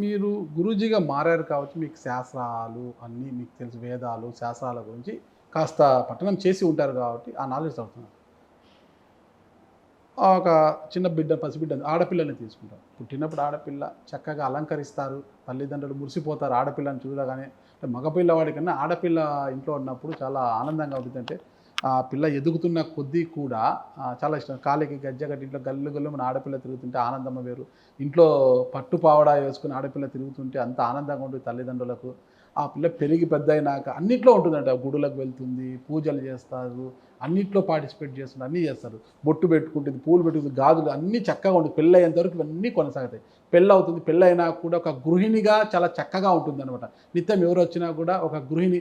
మీరు గురూజీగా మారారు కావచ్చు. మీకు శాస్త్రాలు అన్నీ మీకు తెలుసు. వేదాలు, శాస్త్రాల గురించి కాస్త పఠనం చేసి ఉంటారు కాబట్టి ఆ నాలెడ్జ్ అవుతున్నారు. ఒక చిన్న బిడ్డ, పసిబిడ్డ ఆడపిల్లని తీసుకుంటారు. పుట్టినప్పుడు ఆడపిల్ల చక్కగా అలంకరిస్తారు. తల్లిదండ్రులు మురిసిపోతారు ఆడపిల్లని చూడగానే. అంటే మగపిల్లవాడి కన్నా ఆడపిల్ల ఇంట్లో ఉన్నప్పుడు చాలా ఆనందంగా ఉంటుంది. అంటే ఆ పిల్ల ఎదుగుతున్న కొద్దీ కూడా చాలా ఇష్టం. కాలికి గజ్జె కట్టి ఇంట్లో గల్లు గల్లు మన ఆడపిల్ల తిరుగుతుంటే ఆనందం వేరు. ఇంట్లో పట్టు పావడా వేసుకుని ఆడపిల్ల తిరుగుతుంటే అంత ఆనందంగా ఉంటుంది తల్లిదండ్రులకు. ఆ పిల్ల పెరిగి పెద్దయినాక అన్నిట్లో ఉంటుందంట. గుడులకు వెళ్తుంది, పూజలు చేస్తారు, అన్నిట్లో పార్టిసిపేట్ చేస్తుంది, అన్నీ చేస్తారు. బొట్టు పెట్టుకుంటుంది, పూలు పెట్టుకుంటుంది, గాజులు అన్నీ చక్కగా ఉంటుంది. పెళ్ళయ్యేంత వరకు ఇవన్నీ కొనసాగుతాయి. పెళ్ళవుతుంది, పెళ్ళైనా కూడా ఒక గృహిణిగా చాలా చక్కగా ఉంటుందన్నమాట. నిత్యం ఎవరు వచ్చినా కూడా ఒక గృహిణి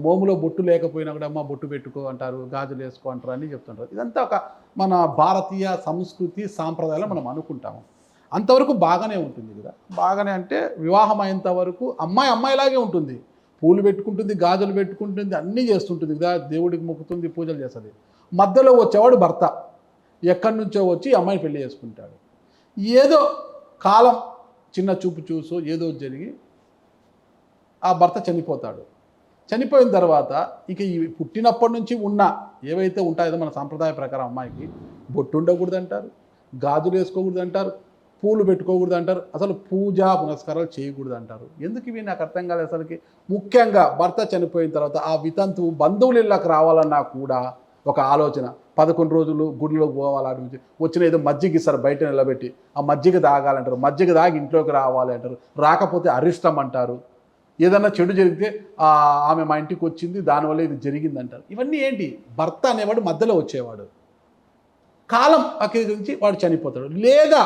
మోములో బొట్టు లేకపోయినా కూడా అమ్మ బొట్టు పెట్టుకో అంటారు, గాజులు వేసుకో అంటారు, అని చెప్తుంటారు. ఇదంతా ఒక మన భారతీయ సంస్కృతి సాంప్రదాయాలు మనం అనుకుంటాము. అంతవరకు బాగానే ఉంటుంది కదా. బాగానే అంటే వివాహం అయ్యేంత వరకు అమ్మాయి అమ్మాయిలాగే ఉంటుంది. పూలు పెట్టుకుంటుంది, గాజులు పెట్టుకుంటుంది, అన్నీ చేస్తుంటుంది కదా. దేవుడికి మొక్కుతుంది, పూజలు చేస్తుంది. మధ్యలో వచ్చేవాడు భర్త. ఎక్కడి నుంచో వచ్చి అమ్మాయిని పెళ్లి చేసుకుంటాడు. ఏదో కాలం చిన్న చూపు చూసో ఏదో జరిగి ఆ భర్త చనిపోతాడు. చనిపోయిన తర్వాత ఇక ఈ పుట్టినప్పటి నుంచి ఉన్న ఏవైతే ఉంటాయో మన సాంప్రదాయ ప్రకారం అమ్మాయికి బొట్టు ఉండకూడదు అంటారు, గాజులు వేసుకోకూడదు అంటారు, పూలు పెట్టుకోకూడదు అంటారు, అసలు పూజా పునస్కారాలు చేయకూడదు అంటారు. ఎందుకు ఇవి నాకు అర్థం కాలేదు అసలుకి. ముఖ్యంగా భర్త చనిపోయిన తర్వాత ఆ వితంతువు బంధువులు ఇళ్ళకి రావాలన్నా కూడా ఒక ఆలోచన. 11 రోజులు గుడిలోకి పోవాలని వచ్చిన ఏదో మజ్జిగ ఇస్తారు బయట నిలబెట్టి, ఆ మజ్జిగ తాగాలంటారు, మజ్జిగ తాగి ఇంట్లోకి రావాలి అంటారు, రాకపోతే అరిష్టం అంటారు. ఏదన్నా చెడు జరిగితే ఆమె మా ఇంటికి వచ్చింది దానివల్ల ఇది జరిగిందంటారు. ఇవన్నీ ఏంటి? భర్త అనేవాడు మధ్యలో వచ్చేవాడు. కాలం గురించి వాడు చనిపోతాడు, లేదా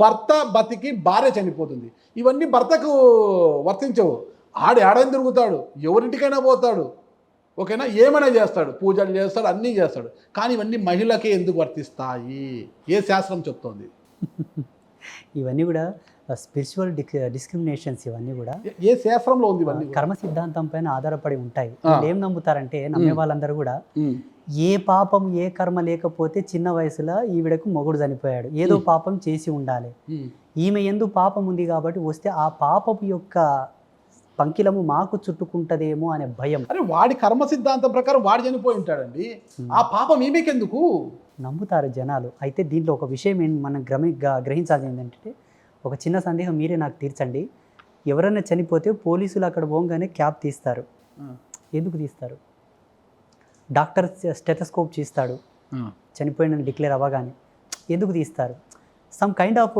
భర్త బతికి భార్య చనిపోతుంది. ఇవన్నీ భర్తకు వర్తించవు. ఆడని తిరుగుతాడు, ఎవరింటికైనా పోతాడు, ఓకేనా, ఏమైనా చేస్తాడు, పూజలు చేస్తాడు, అన్నీ చేస్తాడు. కానీ ఇవన్నీ మహిళకే ఎందుకు వర్తిస్తాయి? ఏ శాస్త్రం చెప్తోంది? ఇవన్నీ కూడా స్పిరిచువల్ డిస్క్రిమినేషన్స్. ఇవన్నీ కూడా ఏ శాస్త్రంలో ఉంది? ఇవన్నీ కర్మ సిద్ధాంతం పైన ఆధారపడి ఉంటాయి. వీళ్ళు ఏం నమ్ముతారంటే, నమ్మే వాళ్ళందరూ కూడా ఏ పాపం ఏ కర్మ లేకపోతే చిన్న వయసులో ఈవిడకు మొగుడు చనిపోయాడు, ఏదో పాపం చేసి ఉండాలి, ఈమె ఎందు పాపం ఉంది కాబట్టి వస్తే ఆ పాపం యొక్క పంకిలము మాకు చుట్టుకుంటదేమో అనే భయం. అరే వాడి కర్మ సిద్ధాంతం ప్రకారం వాడు చనిపోయి ఉంటాడండి, ఆ పాపం ఈమెకెందుకు నమ్ముతారు జనాలు. అయితే దీంట్లో ఒక విషయం మనం గ్రహించాల్సింది ఏంటంటే, ఒక చిన్న సందేహం మీరే నాకు తీర్చండి. ఎవరైనా చనిపోతే పోలీసులు అక్కడ పోగానే క్యాప్ తీస్తారు. ఎందుకు తీస్తారు? డాక్టర్ స్టెథోస్కోప్ చేస్తాడు చనిపోయిన డిక్లేర్ అవ్వగానే. ఎందుకు తీస్తారు? సమ్ కైండ్ ఆఫ్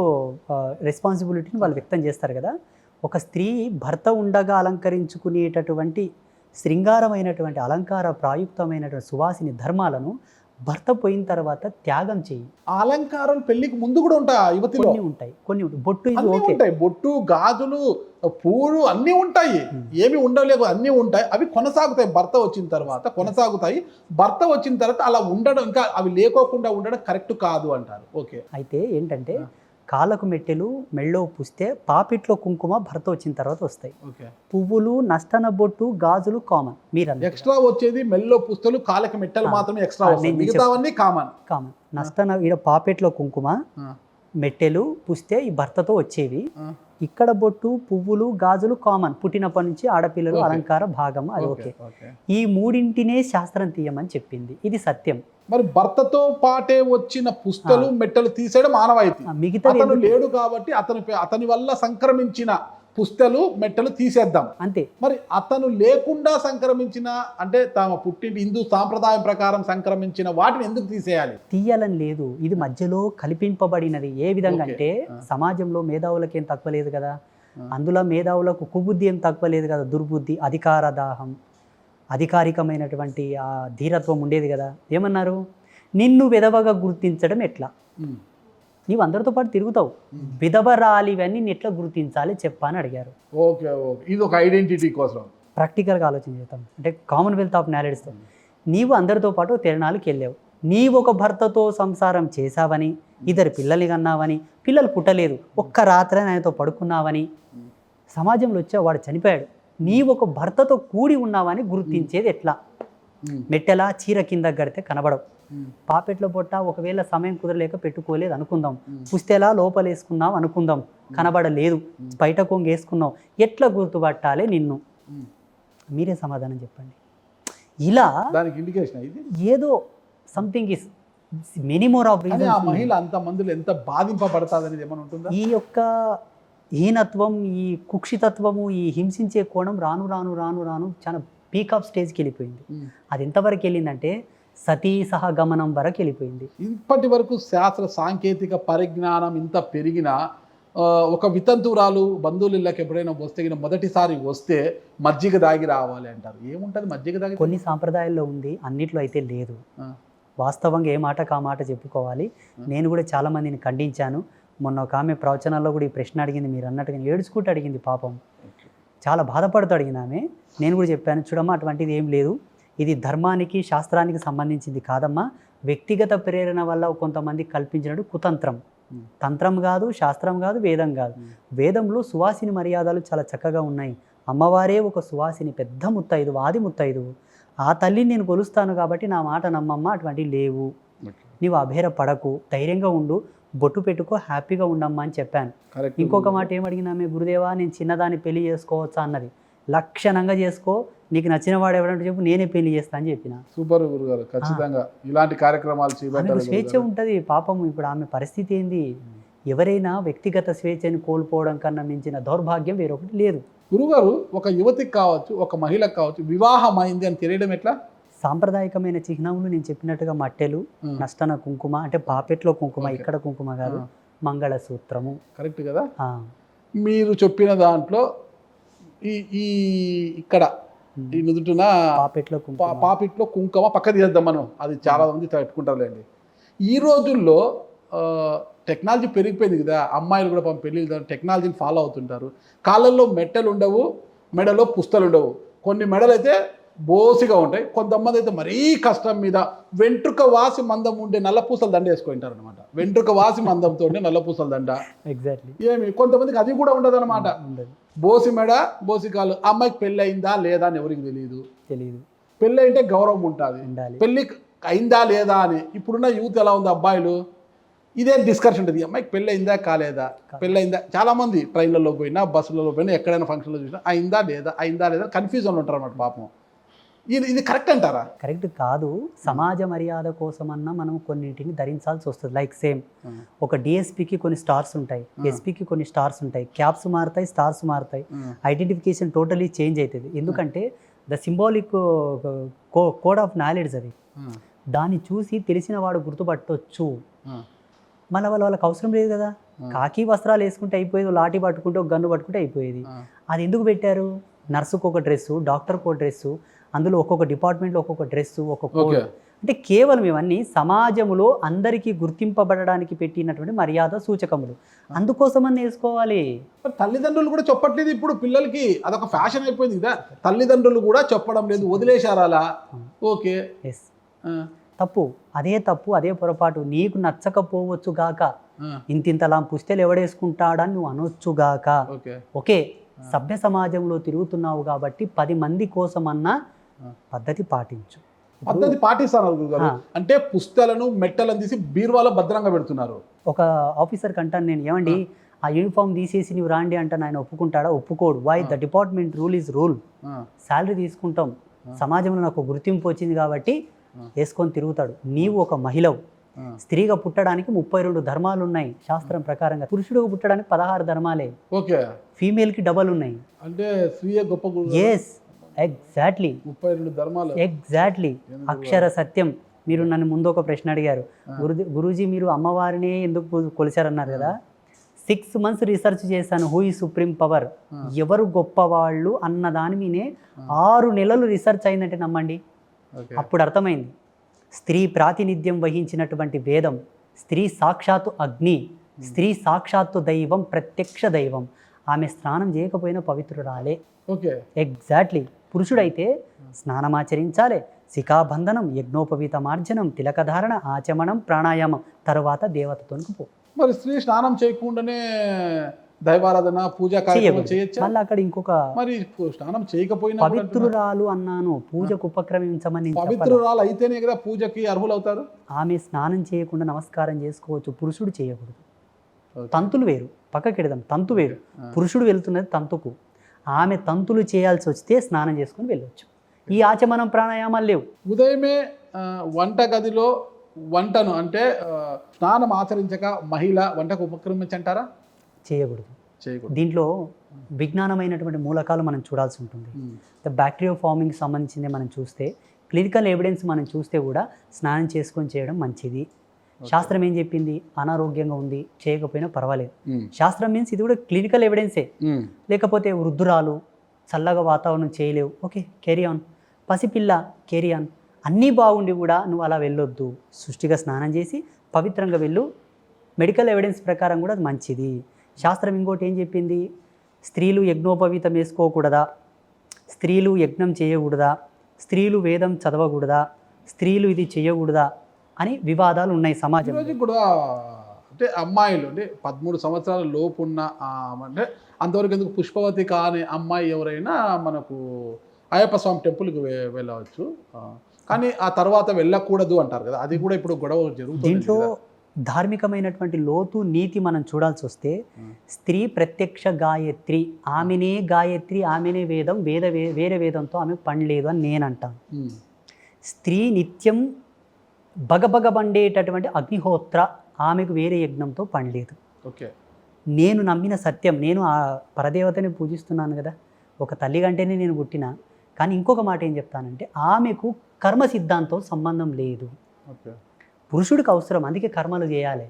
రెస్పాన్సిబిలిటీని వాళ్ళు వ్యక్తం చేస్తారు కదా. ఒక స్త్రీ భర్త ఉండగా అలంకరించుకునేటటువంటి శృంగారమైనటువంటి అలంకార ప్రాయుక్తమైనటువంటి సువాసిని ధర్మాలను భర్త పోయిన తర్వాత త్యాగం చేయి. అలంకారాలు పెళ్లికి ముందు కూడా ఉంటాయి, యువతిలో కొన్ని బొట్టు ఉంటాయి, బొట్టు, గాజులు, పూలు అన్నీ ఉంటాయి. ఏమి ఉండలేవు, అన్నీ ఉంటాయి. అవి కొనసాగుతాయి భర్త వచ్చిన తర్వాత, కొనసాగుతాయి. భర్త వచ్చిన తర్వాత అలా ఉండడం, ఇంకా అవి లేకోకుండా ఉండడం కరెక్ట్ కాదు అంటారు. ఓకే. అయితే ఏంటంటే, కాళ్ళకు మెట్టెలు మెళ్ళో పుస్తే పాపిట్లో కుంకుమ భర్త వచ్చిన తర్వాత వస్తాయి. పువ్వులు, నష్టన బొట్టు, గాజులు కామన్. మీరు ఎక్స్ట్రా వచ్చేది మెల్లో పుస్తలు, కాళ్ళకి మెట్టెలు మాత్రమే ఎక్స్ట్రా వస్తాయి, మిగతావన్నీ కామన్. నష్టన ఈడ పాపెట్లో కుంకుమ, మెట్టెలు పుస్తే ఈ భర్తతో వచ్చేవి. ఇక్కడ బొట్టు, పువ్వులు, గాజులు కామన్, పుట్టినప్పటి నుంచి ఆడపిల్లలు అలంకార భాగం. అది ఓకే. ఈ మూడింటినే శాస్త్రం తీయమని చెప్పింది, ఇది సత్యం. మరి భర్తతో పాటే వచ్చిన పుస్తలు, మెట్టలు తీసేయడం ఆనవాయితీ. మిగతా లేడు కాబట్టి అతని వల్ల సంక్రమించిన పుస్తలు, మెట్టలు తీసేద్దాం అంతే. మరి అతను లేకుండా సంక్రమించిన, అంటే తమ పుట్టింటి హిందూ సాంప్రదాయం ప్రకారం సంక్రమించిన వాటిని ఎందుకు తీసేయాలి? తీయాలని లేదు, ఇది మధ్యలో కల్పింపబడినది. ఏ విధంగా అంటే, సమాజంలో మేధావులకు ఏం తక్కువ లేదు కదా, అందులో మేధావులకు కుబుద్ధి ఏం తక్కువ లేదు కదా. దుర్బుద్ధి, అధికార దాహం, అధికారికమైనటువంటి ఆ ధీరత్వం ఉండేది కదా. ఏమన్నారు? నిన్ను విధవగా గుర్తించడం ఎట్లా? నీవు అందరితో పాటు తిరుగుతావు, విధవరాలివన్నీ ఎట్లా గుర్తించాలి చెప్పని అడిగారు. ఓకే ఓకే, ఇది ఒక ఐడెంటిటీ కోసం ప్రాక్టికల్గా ఆలోచన చేస్తాం. అంటే కామన్వెల్త్ ఆఫ్ నాలెడ్జ్తో నీవు అందరితో పాటు తిరణాలకు వెళ్ళావు, నీవు ఒక భర్తతో సంసారం చేశావని, ఇద్దరు పిల్లల్ని కన్నావని, పిల్లలు పుట్టలేదు, ఒక్క రాత్రి ఆయనతో పడుకున్నావని, సమాజంలో వచ్చావు, వాడు చనిపోయాడు, నీవు ఒక భర్తతో కూడి ఉన్నావని గుర్తించేది ఎట్లా? మెట్టెలా చీర కింద కడితే కనబడవు. పాపెట్లో పొట్ట ఒకవేళ సమయం కుదరలేక పెట్టుకోలేదు అనుకుందాం, పుస్తెలా లోపల వేసుకుందాం అనుకుందాం, కనబడలేదు, బయట కొంగు వేసుకున్నాం, ఎట్లా గుర్తుపట్టాలి నిన్ను? మీరే సమాధానం చెప్పండి. ఇలా దానికి ఇండికేషన్ ఇది ఏదో something is many more of కానీ ఆ మహిళ అంత మందిలో ఎంత బాధింపబడతాది అనేది ఏమైనా ఉంటుందా? ఈ యొక్క హీనత్వం, ఈ కుక్షితత్వము, ఈ హింసించే కోణం రాను రాను రాను రాను చాలా పీక్ ఆఫ్ స్టేజ్కి వెళ్ళిపోయింది. అది ఎంతవరకు వెళ్ళిందంటే సతీ సహగమనం వరకు వెళ్ళిపోయింది. ఇప్పటి వరకు శాస్త్ర సాంకేతిక పరిజ్ఞానం ఇంత పెరిగినా ఒక వితంతువురాలు బంధువుల ఇళ్ళకి ఎప్పుడైనా వస్తే మొదటిసారి వస్తే మజ్జిగ దాగి రావాలి అంటారు. ఏముంటుంది మజ్జిగ దాగి? కొన్ని సాంప్రదాయాల్లో ఉంది, అన్నిట్లో అయితే లేదు. వాస్తవంగా ఏ మాట కా మాట చెప్పుకోవాలి. నేను కూడా చాలామందిని ఖండించాను. మొన్న ఒక ఆమె ప్రవచనాల్లో కూడా ఈ ప్రశ్న అడిగింది, మీరు అన్నట్టుగా ఏడుచుకుంటూ అడిగింది. పాపం చాలా బాధపడుతూ అడిగిన ఆమె. నేను కూడా చెప్పాను, చూడమ్మా అటువంటిది ఏం లేదు, ఇది ధర్మానికి శాస్త్రానికి సంబంధించింది కాదమ్మా, వ్యక్తిగత ప్రేరణ వల్ల కొంతమంది కల్పించినట్టు కుతంత్రం. తంత్రం కాదు, శాస్త్రం కాదు, వేదం కాదు. వేదంలో సువాసిని మర్యాదలు చాలా చక్కగా ఉన్నాయి. అమ్మవారే ఒక సువాసిని, పెద్ద ముత్తైదువు, ఆది ముత్తైదువు. ఆ తల్లిని నేను కొలుస్తాను కాబట్టి నా మాట నమ్మమ్మ, అటువంటివి లేవు, నీవు అభేర పడకు, ధైర్యంగా ఉండు, బొట్టు పెట్టుకో, హ్యాపీగా ఉండమ్మా అని చెప్పాను. ఇంకొక మాట ఏమడిగినా ఆమె, గురుదేవా నేను చిన్నదాన్ని పెళ్లి చేసుకోవచ్చా అన్నది. లక్షణంగా చేసుకో, నీకు నచ్చిన వాడు ఎవరంటే చెప్పు, నేనే పెళ్లి చేస్తా అని చెప్పిన. సూపర్ గురుగారు, ఖచ్చితంగా ఇలాంటి కార్యక్రమాలు చేయాలి. స్వేచ్ఛ ఉంటుంది పాపం. ఇప్పుడు ఆమె పరిస్థితి ఏంది? ఎవరైనా వ్యక్తిగత స్వేచ్ఛని కోల్పోవడం కన్నా మించిన దౌర్భాగ్యం వేరొకటి లేదు. గురుగారు, ఒక యువతికి కావచ్చు, ఒక మహిళకు కావచ్చు, వివాహం అయింది అని తెలియడం ఎట్లా? సాంప్రదాయకమైన చిహ్నములు నేను చెప్పినట్టుగా మట్టెలు, నష్టన కుంకుమ, అంటే పాపెట్లో కుంకుమ, ఇక్కడ కుంకుమ కాదు, మంగళసూత్రము. కరెక్ట్ కదా? మీరు చెప్పిన దాంట్లో ఈ ఇక్కడ ఈ నుదుటిన పాపిట్లో కుంకుమ పక్కది చేద్దాం మనం, అది చాలా మంది పెట్టుకుంటారులేండి. ఈ రోజుల్లో టెక్నాలజీ పెరిగిపోయింది కదా, అమ్మాయిలు కూడా పెళ్లి టెక్నాలజీని ఫాలో అవుతుంటారు. కాళ్ళల్లో మెట్టలు ఉండవు, మెడలో పుస్తలు ఉండవు. కొన్ని మెడలు అయితే బోసిగా ఉంటాయి, కొంతమంది అయితే మరీ కష్టం మీద వెంట్రుక వాసి మందం ఉండే నల్లపూసల దండ వేసుకుంటారు అనమాట. వెంట్రుక వాసి మందంతో ఉండే నల్లపూసల దండ. ఎగ్జాక్ట్లీ. ఏమి కొంతమందికి అది కూడా ఉండదు అనమాట. బోసి మెడ, బోసి కాలు. అమ్మాయికి పెళ్ళి అయిందా లేదా అని ఎవరికి తెలియదు. పెళ్ళి అయితే గౌరవం ఉంటుంది, పెళ్ళి అయిందా లేదా అని. ఇప్పుడున్న యూత్ ఎలా ఉంది, అబ్బాయిలు ఇదే డిస్కషన్ ఉంటుంది, అమ్మాయికి పెళ్ళి అయిందా కాలేదా, పెళ్ళి అయిందా. చాలామంది ట్రైన్లలో పోయినా, బస్సులలో పోయినా, ఎక్కడైనా ఫంక్షన్లో చూసినా అయిందా లేదా కన్ఫ్యూజన్లో ఉంటారు అన్నమాట పాపం. ఇది కరెక్ట్ అంటారా? కరెక్ట్ కాదు. సమాజ మర్యాద కోసమన్నా మనం కొన్నింటిని ధరించాల్సి వస్తుంది. లైక్ సేమ్ ఒక డిఎస్పీకి కొన్ని స్టార్స్ ఉంటాయి, ఎస్పీకి కొన్ని స్టార్స్ ఉంటాయి, క్యాప్స్ మారుతాయి, స్టార్స్ మారుతాయి, ఐడెంటిఫికేషన్ టోటలీ చేంజ్ అవుతుంది. ఎందుకంటే the symbolic code of knowledge అది. దాన్ని చూసి తెలిసిన వాడు గుర్తుపట్టవచ్చు. మళ్ళీ వాళ్ళకి అవసరం లేదు కదా, కాకి వస్త్రాలు వేసుకుంటే అయిపోయేది, లాఠీ పట్టుకుంటే ఒక గన్ను పట్టుకుంటే అయిపోయేది. అది ఎందుకు పెట్టారు? నర్సుకు ఒక డ్రెస్సు, డాక్టర్కి ఒక డ్రెస్సు, అందులో ఒక్కొక్క డిపార్ట్మెంట్లో ఒక్కొక్క డ్రెస్సు, ఒక్కొక్క. అంటే కేవలం ఇవన్నీ సమాజంలో అందరికీ గుర్తింపబడడానికి పెట్టినటువంటి మర్యాద సూచకములు, అందుకోసమని వేసుకోవాలి. తల్లిదండ్రులు కూడా చెప్పట్లేదు ఇప్పుడు పిల్లలకి, అదొక ఫ్యాషన్ అయిపోయింది కదా. తల్లిదండ్రులు కూడా చెప్పడం లేదు, వదిలేశారు అలా. ఓకే, ఎస్, తప్పు, అదే పొరపాటు. నీకు నచ్చకపోవచ్చుగాక, ఇంతింతలా పుస్తెలు ఎవడేసుకుంటాడని నువ్వు అనొచ్చుగాక. ఓకే, సభ్య సమాజంలో తిరుగుతున్నావు కాబట్టి 10 మంది కోసమన్నా పద్ధతి పాటించు. పద్ధతి పాటిస్తాను అంటే పుస్తలను మెట్టలను తీసి బీరువాలో భద్రంగా పెడుతున్నారు. ఒక ఆఫీసర్ కంటాను నేను, ఏమండి ఆ యూనిఫామ్ తీసేసి నువ్వు రాండి అంటే ఆయన ఒప్పుకుంటాడా? ఒప్పుకోడు. Why? The department rule is rule. Salary తీసుకుంటాం, సమాజంలో నాకు గుర్తింపు వచ్చింది కాబట్టి వేసుకొని తిరుగుతాడు. నీవు ఒక మహిళవు, స్త్రీగా పుట్టడానికి 32 ధర్మాలు ఉన్నాయి శాస్త్రం ప్రకారంగా. పురుషుడిగా పుట్టడానికి 16 ధర్మాలే. ఓకే, ఫీమేల్కి డబల్ ఉన్నాయి. అంటే స్త్రీయే గొప్ప. ఎస్, ఎగ్జాక్ట్లీ, 32 ధర్మాలు. ఎగ్జాక్ట్లీ, అక్షర సత్యం. మీరు నన్ను ముందు ఒక ప్రశ్న అడిగారు, గురూజీ మీరు అమ్మవారిని ఎందుకు కొలిచారన్నారు కదా. 6 months రీసెర్చ్ చేశాను, హూ ఈ సుప్రీం పవర్, ఎవరు గొప్పవాళ్ళు అన్న దాని మీదే 6 నెలలు రీసెర్చ్ అయిందంటే నమ్మండి. అప్పుడు అర్థమైంది, స్త్రీ ప్రాతినిధ్యం వహించినటువంటి వేదం, స్త్రీ సాక్షాత్తు అగ్ని, స్త్రీ సాక్షాత్తు దైవం, ప్రత్యక్ష దైవం. ఆమె స్నానం చేయకపోయినా పవిత్రురాలే. Okay, exactly. పురుషుడైతే స్నానమాచరించాలి, శిఖాబంధనం, యజ్ఞోపవీత మార్జనం, తిలకధారణ, ఆచమనం, ప్రాణాయామం, తర్వాత దేవతతోనికి పో. మరి స్త్రీ స్నానం చేయకుండానే దైవారాధన పూజా కార్యక్రమం చేయొచ్చా? మళ్ళీ అక్కడ ఇంకొక మరి స్నానం చేయకపోయినా కూడా అంటున్నా. పవిత్రురాలు అన్నాను, పూజకు ఉపక్రమించమని నేను చెప్పలా. పవిత్రురాలు అయితేనే కదా పూజకి అర్హులవుతారు. ఆమె స్నానం చేయకుండా నమస్కారం చేసుకోవచ్చు, పురుషుడు చేయకూడదు. తంతులు వేరు, పక్కకి ఎడదాం. తంతు వేరు, పురుషుడు వెళ్తున్నది తంతుకు. ఆమె తంతులు చేయాల్సి వస్తే స్నానం చేసుకుని వెళ్ళవచ్చు. ఈ ఆచమనం ప్రాణాయామాలు లేవు. ఉదయమే వంట గదిలో వంటను అంటే స్నానం ఆచరించక మహిళ వంటకు ఉపక్రమించంటారా? చేయకూడదు. చేయకూడదు. దీంట్లో విజ్ఞానమైనటువంటి మూలకాలు మనం చూడాల్సి ఉంటుంది. బ్యాక్టీరియా ఫార్మింగ్ సంబంధించింది మనం చూస్తే, క్లినికల్ ఎవిడెన్స్ మనం చూస్తే కూడా స్నానం చేసుకొని చేయడం మంచిది. శాస్త్రం ఏం చెప్పింది? అనారోగ్యంగా ఉంది చేయకపోయినా పర్వాలేదు. శాస్త్రం మీన్స్ ఇది కూడా క్లినికల్ ఎవిడెన్సే. లేకపోతే వృద్ధురాలు చల్లగా వాతావరణం చేయలేవు, ఓకే క్యారీ ఆన్. పసిపిల్ల క్యారీ ఆన్. అన్నీ బాగుండి కూడా నువ్వు అలా వెళ్ళొద్దు, సృష్టిగా స్నానం చేసి పవిత్రంగా వెళ్ళు. మెడికల్ ఎవిడెన్స్ ప్రకారం కూడా అది మంచిది. శాస్త్రం ఇంకోటి ఏం చెప్పింది? స్త్రీలు యజ్ఞోపవీతం వేసుకోకూడదా, స్త్రీలు యజ్ఞం చేయకూడదా, స్త్రీలు వేదం చదవకూడదా, స్త్రీలు ఇది చేయకూడదా అని వివాదాలు ఉన్నాయి సమాజంలో. ఈరోజు కూడా అంటే అమ్మాయిలు అంటే 13 సంవత్సరాల లోపు ఉన్న అంటే అంతవరకు ఎందుకు పుష్పవతి కాని అమ్మాయి ఎవరైనా మనకు అయ్యప్ప స్వామి టెంపుల్కి వెళ్ళవచ్చు, కానీ ఆ తర్వాత వెళ్ళకూడదు అంటారు కదా, అది కూడా ఇప్పుడు గొడవ జరుగుతుంది. దీంట్లో ధార్మికమైనటువంటి లోతు నీతి మనం చూడాల్సి వస్తే, స్త్రీ ప్రత్యక్ష గాయత్రి, ఆమెనే గాయత్రి, ఆమెనే వేదం, వేరే వేదంతో ఆమె పనిలేదు అని నేను అంటాను. స్త్రీ నిత్యం బగబగ బండేటటువంటి అగ్నిహోత్ర, ఆమెకు వేరే యజ్ఞంతో పనిలేదు. ఓకే, నేను నమ్మిన సత్యం, నేను ఆ పరదేవతని పూజిస్తున్నాను కదా, ఒక తల్లి కంటేనే నేను పుట్టిన. కానీ ఇంకొక మాట ఏం చెప్తానంటే, ఆమెకు కర్మ సిద్ధాంతం సంబంధం లేదు. ఓకే, పురుషుడికి అవసరం, అందుకే కర్మలు చేయాలి.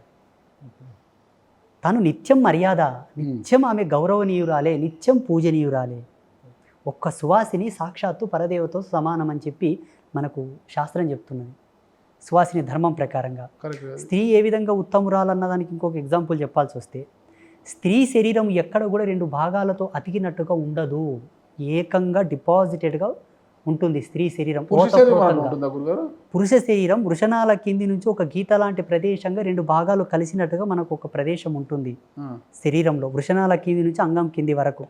తను నిత్యం మర్యాద, నిత్యం ఆమె గౌరవనీయురాలే, నిత్యం పూజనీయురాలే. ఒక్క సువాసిని సాక్షాత్తు పరదేవతో సమానం అని చెప్పి మనకు శాస్త్రం చెప్తున్నది. సువాసిని ధర్మం ప్రకారంగా స్త్రీ ఏ విధంగా ఉత్తమురాలన్న దానికి ఇంకొక ఎగ్జాంపుల్ చెప్పాల్సి వస్తే, స్త్రీ శరీరం ఎక్కడ కూడా 2 భాగాలతో అతికినట్టుగా ఉండదు, ఏకంగా డిపాజిటెడ్గా ఉంటుంది స్త్రీ శరీరం. పురుష శరీరం వృషణాల కింది నుంచి ఒక గీత లాంటి ప్రదేశంగా 2 భాగాలు కలిసినట్టుగా మనకు ఒక ప్రదేశం ఉంటుంది శరీరంలో, వృషణాల కింది నుంచి అంగం కింది వరకు.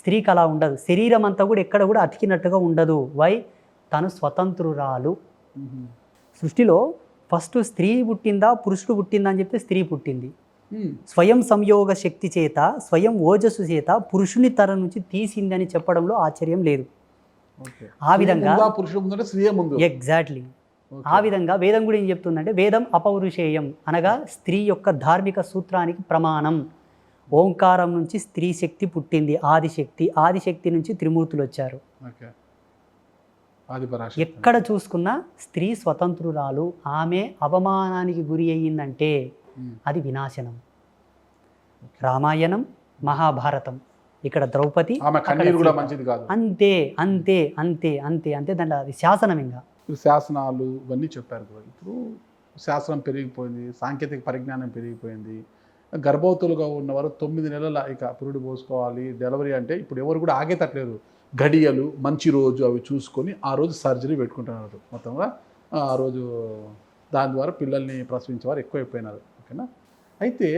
స్త్రీకి అలా ఉండదు, శరీరం అంతా కూడా ఎక్కడ కూడా అతికినట్టుగా ఉండదు. వై? తను స్వతంత్రురాలు. సృష్టిలో ఫస్ట్ స్త్రీ పుట్టిందా పురుషుడు పుట్టిందా అని చెప్తే స్త్రీ పుట్టింది. స్వయం సంయోగ శక్తి చేత, స్వయం ఓజస్సు చేత పురుషుని తర నుంచి తీసిందని చెప్పడంలో ఆశ్చర్యం లేదు. ఆ విధంగా ఎగ్జాక్ట్లీ ఆ విధంగా వేదం కూడా ఏం చెప్తుందంటే, వేదం అపౌరుషేయం అనగా స్త్రీ యొక్క ధార్మిక సూత్రానికి ప్రమాణం. ఓంకారం నుంచి స్త్రీ శక్తి పుట్టింది, ఆదిశక్తి. ఆదిశక్తి నుంచి త్రిమూర్తులు వచ్చారు. ఎక్కడ చూసుకున్నా స్త్రీ స్వతంత్రురాలు. ఆమె అవమానానికి గురి అయ్యిందంటే అది వినాశనం. రామాయణం, మహాభారతం, ఇక్కడ ద్రౌపది అంతే అంతే అంతే అంతే అంతే. దాంట్లో అది శాసనం. ఇంకా శాసనాలు ఇవన్నీ చెప్పారు కదా. ఇప్పుడు శాస్త్రం పెరిగిపోయింది, సాంకేతిక పరిజ్ఞానం పెరిగిపోయింది. గర్భవతులుగా ఉన్నవారు 9 నెలల ఇక పురుడు పోసుకోవాలి, డెలివరీ అంటే ఇప్పుడు ఎవరు కూడా ఆగేటట్లేరు. గడియలు, మంచి రోజు అవి చూసుకొని ఆ రోజు సర్జరీ పెట్టుకుంటున్నారు. మొత్తంగా ఆ రోజు దాని ద్వారా పిల్లల్ని ప్రసవించేవారు ఎక్కువైపోయినారు. ఓకేనా? అయితే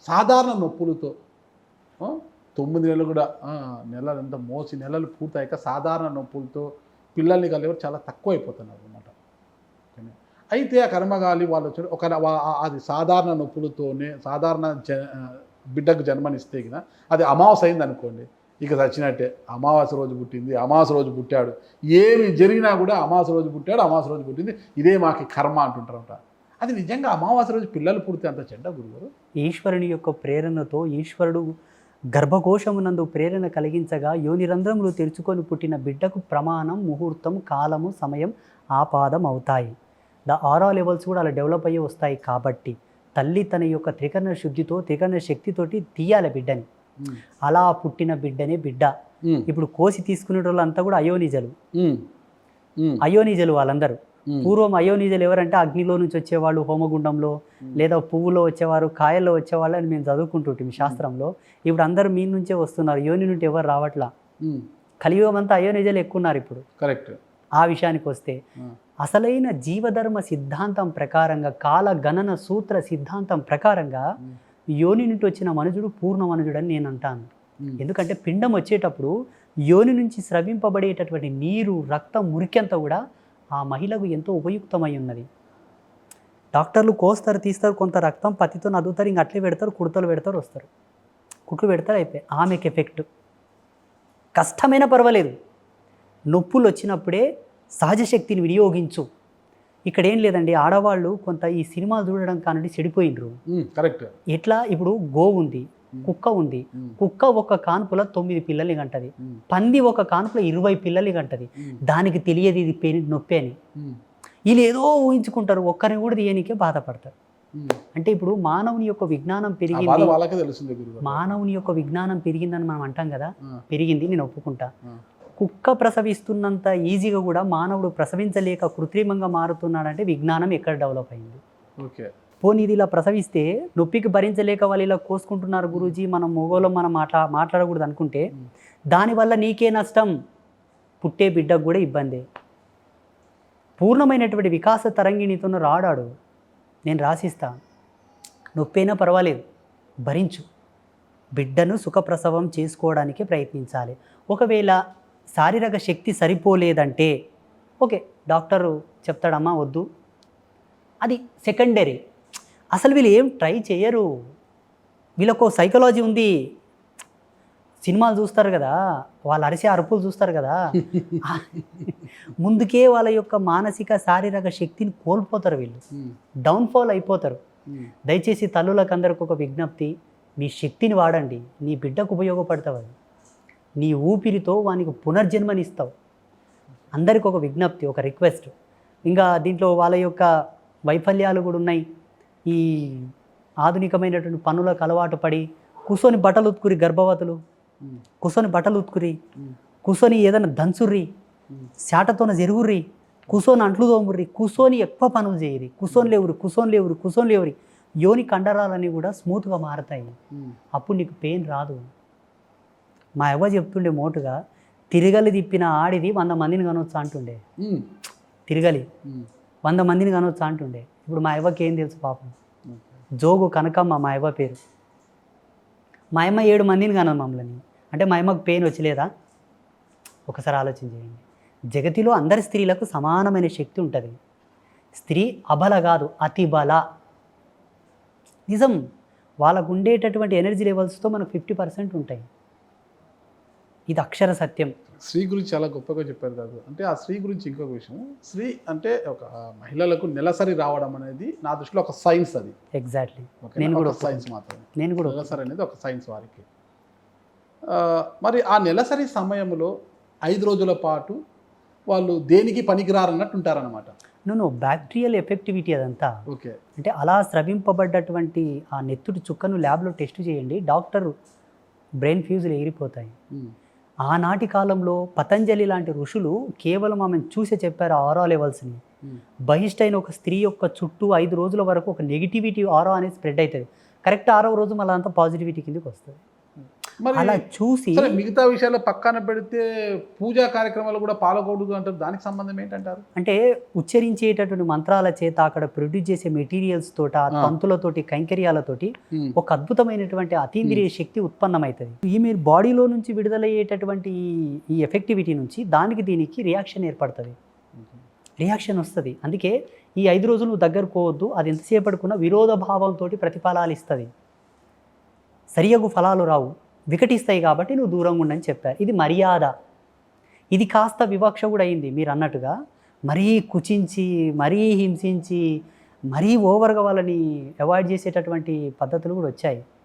సాధారణ నొప్పులతో 9 నెలలు కూడా నెలలంతా మోసి నెలలు పూర్తయ్యాక సాధారణ నొప్పులతో పిల్లల్ని కలిగి చాలా తక్కువ అయిపోతున్నారు అన్నమాట. ఓకేనా? అయితే ఆ కర్మగాలి వాళ్ళు వచ్చి అది సాధారణ నొప్పులతోనే సాధారణ బిడ్డకు జన్మనిస్తే కదా, అది అమావాస్య అయింది అనుకోండి, ఇక చచ్చినట్టే. అమావాస్య రోజు పుట్టింది, అమావాస్య రోజు పుట్టాడు, ఏమి జరిగినా కూడా అమావాస్య రోజు పుట్టాడు, అమావాస్య రోజు పుట్టింది, ఇదే మాకి కర్మ అంటుంటారంట. అది నిజంగా అమావాస్య రోజు పిల్లలు పుడితే అంత చెడ్డ గురుగారు? ఈశ్వరుని యొక్క ప్రేరణతో ఈశ్వరుడు గర్భకోశమునందు ప్రేరణ కలిగించగా యోనిరంధ్రములు తెరుచుకొని పుట్టిన బిడ్డకు ప్రమాణం, ముహూర్తం, కాలము, సమయం ఆపాదం అవుతాయి. ఆరో లెవెల్స్ కూడా అలా డెవలప్ అయ్యి వస్తాయి. కాబట్టి తల్లి తన యొక్క త్రికరణ శుద్ధితో, త్రికరణ శక్తితోటి తీయాలి బిడ్డని. అలా పుట్టిన బిడ్డనే బిడ్డ. ఇప్పుడు కోసి తీసుకునే వాళ్ళంతా కూడా అయోనిజలు. అయోనిజలు వాళ్ళందరూ. పూర్వం అయోనిజలు ఎవరంటే అగ్నిలో నుంచి వచ్చేవాళ్ళు, హోమగుండంలో, లేదా పువ్వులో వచ్చేవారు, కాయల్లో వచ్చేవాళ్ళు అని మేము చదువుకుంటుంటాం శాస్త్రంలో. ఇప్పుడు అందరూ మీ నుంచే వస్తున్నారు, యోని నుండి ఎవరు రావట్లా. కలియుగం అంతా అయోనిజలు ఎక్కువ ఉన్నారు ఇప్పుడు. కరెక్ట్. ఆ విషయానికి వస్తే, అసలైన జీవధర్మ సిద్ధాంతం ప్రకారంగా, కాల గణన సూత్ర సిద్ధాంతం ప్రకారంగా యోని నుండి వచ్చిన మనుజుడు పూర్ణ మనుజుడు అని నేను అంటాను. ఎందుకంటే పిండం వచ్చేటప్పుడు యోని నుంచి స్రవింపబడేటటువంటి నీరు, రక్తం, మురికి అంతా కూడా ఆ మహిళకు ఎంతో ఉపయుక్తమై ఉన్నది. డాక్టర్లు కోస్తారు, తీస్తారు, కొంత రక్తం పత్తితో నదువుతారు, ఇంక అట్లే పెడతారు, కుడతలు పెడతారు, వస్తారు, కుట్లు పెడతారు, అయిపోయి ఆమెకి ఎఫెక్ట్. కష్టమైనా పర్వాలేదు, నొప్పులు వచ్చినప్పుడే సహజ శక్తిని వినియోగించు. ఇక్కడ ఏం లేదండి, ఆడవాళ్ళు కొంత ఈ సినిమాలు చూడడం కానుండి చెడిపోయినరు. కరెక్ట్. ఎట్లా, ఇప్పుడు గోవు ఉంది, కుక్క ఉంది, కుక్క ఒక కాన్పుల 9 పిల్లల్ని కంటది, పంది ఒక కాన్పుల 20 పిల్లల్ని కంటది. దానికి తెలియదు ఇది నొప్పి అని. వీళ్ళు ఏదో ఊహించుకుంటారు, ఒక్కరిని కూడా తీయనికే బాధపడతారు. అంటే ఇప్పుడు మానవుని యొక్క విజ్ఞానం పెరిగింది, మానవుని యొక్క విజ్ఞానం పెరిగిందని మనం అంటాం కదా, పెరిగింది, నేను ఒప్పుకుంటా. కుక్క ప్రసవిస్తున్నంత ఈజీగా కూడా మానవుడు ప్రసవించలేక కృత్రిమంగా మారుతున్నాడంటే విజ్ఞానం ఎక్కడ డెవలప్ అయింది? ఓకే. పోనీ ఇది ఇలా ప్రసవిస్తే నొప్పికి భరించలేక వాళ్ళు ఇలా కోసుకుంటున్నారు గురూజీ, మనం మొగోళ్ళం, మనం మాట్లాడకూడదు అనుకుంటే దానివల్ల నీకే నష్టం, పుట్టే బిడ్డకు కూడా ఇబ్బందే. పూర్ణమైనటువంటి వికాస తరంగిణితో రాడాడు, నేను రాసిస్తా, నొప్పైనా పర్వాలేదు భరించు, బిడ్డను సుఖప్రసవం చేసుకోవడానికి ప్రయత్నించాలి. ఒకవేళ శారీరక శక్తి సరిపోలేదంటే ఓకే, డాక్టరు చెప్తాడమ్మా వద్దు, అది సెకండరీ. అసలు వీళ్ళు ఏం ట్రై చేయరు, వీళ్ళకు సైకాలజీ ఉంది. సినిమాలు చూస్తారు కదా, వాళ్ళు అరిసే అరుపులు చూస్తారు కదా, ముందుకే వాళ్ళ యొక్క మానసిక శారీరక శక్తిని కోల్పోతారు, వీళ్ళు డౌన్ఫాల్ అయిపోతారు. దయచేసి తల్లులకు అందరికి ఒక విజ్ఞప్తి, మీ శక్తిని వాడండి, నీ బిడ్డకు ఉపయోగపడతావు, అది నీ ఊపిరితో వానికి పునర్జన్మనిస్తావు. అందరికి ఒక విజ్ఞప్తి, ఒక రిక్వెస్ట్. ఇంకా దీంట్లో వాళ్ళ యొక్క వైఫల్యాలు కూడా ఉన్నాయి. ఈ ఆధునికమైనటువంటి పనులకు అలవాటు పడి కూర్చొని బట్టలు ఉత్కురి, గర్భవతులు కూర్చొని బట్టలు ఉత్కురి, కూర్చొని ఏదైనా దంచుర్రి, శాటతోన జరుగుర్రి, కూర్చొని అంట్లు తోముర్రి, కూర్చొని ఎక్కువ పనులు చేయరి, కూర్చొని లేవురి, యోని కండరాలన్నీ కూడా స్మూత్గా మారతాయి, అప్పుడు నీకు పెయిన్ రాదు. మా అవ్వ చెప్తుండే మోటుగా, తిరగలి తిప్పిన ఆడిది 100 మందిని కనొచ్చా అంటుండే. తిరగలి 100 మందిని కనొచ్చా అంటుండే. ఇప్పుడు మా అవ్వకి ఏం తెలుసు పాపం, జోగు కనకమ్మ మా అవ్వ పేరు. మా అమ్మ 7 మందిని కనదు మమ్మల్ని, అంటే మా అమ్మకు పెయిన్ వచ్చలేదా? ఒకసారి ఆలోచన చేయండి. జగతిలో అందరి స్త్రీలకు సమానమైన శక్తి ఉంటుంది. స్త్రీ అబల కాదు, అతి బల. నిజం, వాళ్ళకు ఉండేటటువంటి ఎనర్జీ లెవెల్స్తో మనకు 50% ఉంటాయి. ఇది అక్షర సత్యం. స్త్రీ గురించి చాలా గొప్పగా చెప్పారు కాదు. అంటే ఆ స్త్రీ గురించి ఇంకొక విషయం, స్త్రీ అంటే ఒక మహిళలకు నెలసరి రావడం అనేది నా దృష్టిలో ఒక సైన్స్. అది ఎగ్జాక్ట్లీ, నేను కూడా సైన్స్ మాత్రమే. నేను కూడా నెలసరి అనేది ఒక సైన్స్ వారికి. మరి ఆ నెలసరి సమయంలో 5 రోజుల పాటు వాళ్ళు దేనికి పనికిరారన్నట్టు ఉంటారన్నమాట. నేను బ్యాక్టీరియల్ ఎఫెక్టివిటీ అదంతా. ఓకే. అంటే అలా స్రవింపబడ్డటువంటి ఆ నెత్తుటి చుక్కను ల్యాబ్లో టెస్ట్ చేయండి, డాక్టర్ బ్రెయిన్ ఫ్యూజులు ఎగిరిపోతాయి. ఆనాటి కాలంలో పతంజలి లాంటి ఋషులు కేవలం ఆమెను చూసే చెప్పారు ఆరా లెవెల్స్ని. బహిష్టైన ఒక స్త్రీ యొక్క చుట్టూ 5 రోజుల వరకు ఒక నెగిటివిటీ ఆరా అనేది స్ప్రెడ్ అవుతుంది. కరెక్ట్ 6వ రోజు మళ్ళీ అంతా పాజిటివిటీ కిందకి వస్తుంది. అలా చూసి మిగతా విషయాలు పక్కన పెడితే పూజా కార్యక్రమాలు కూడా పాల్గొకూడదు అంటారు, దానికి సంబంధం ఏంటంటారు? అంటే ఉచ్చరించేటటువంటి మంత్రాల చేత, అక్కడ ప్రొడ్యూస్ చేసే మెటీరియల్స్ తోట, తంతులతోటి, కైంకర్యాలతోటి ఒక అద్భుతమైనటువంటి అతీంద్రియ శక్తి ఉత్పన్నమవుతుంది. ఈ మీరు బాడీలో నుంచి విడుదలయ్యేటటువంటి ఈ ఎఫెక్టివిటీ నుంచి దానికి దీనికి రియాక్షన్ ఏర్పడుతుంది, రియాక్షన్ వస్తుంది. అందుకే ఈ 5 రోజులు నువ్వు దగ్గరకు పోవద్దు, అది ఎంతసేపడుకున్న విరోధ భావంతో ప్రతిఫలాలు ఇస్తుంది, సరియగు ఫలాలు రావు, వికటిస్తాయి, కాబట్టి నువ్వు దూరంగా ఉండని చెప్పారు. ఇది మర్యాద. ఇది కాస్త వివక్ష కూడా అయింది మీరు అన్నట్టుగా. మరీ కుచించి, మరీ హింసించి, మరీ ఓవర్గా వాళ్ళని అవాయిడ్ చేసేటటువంటి పద్ధతులు కూడా వచ్చాయి.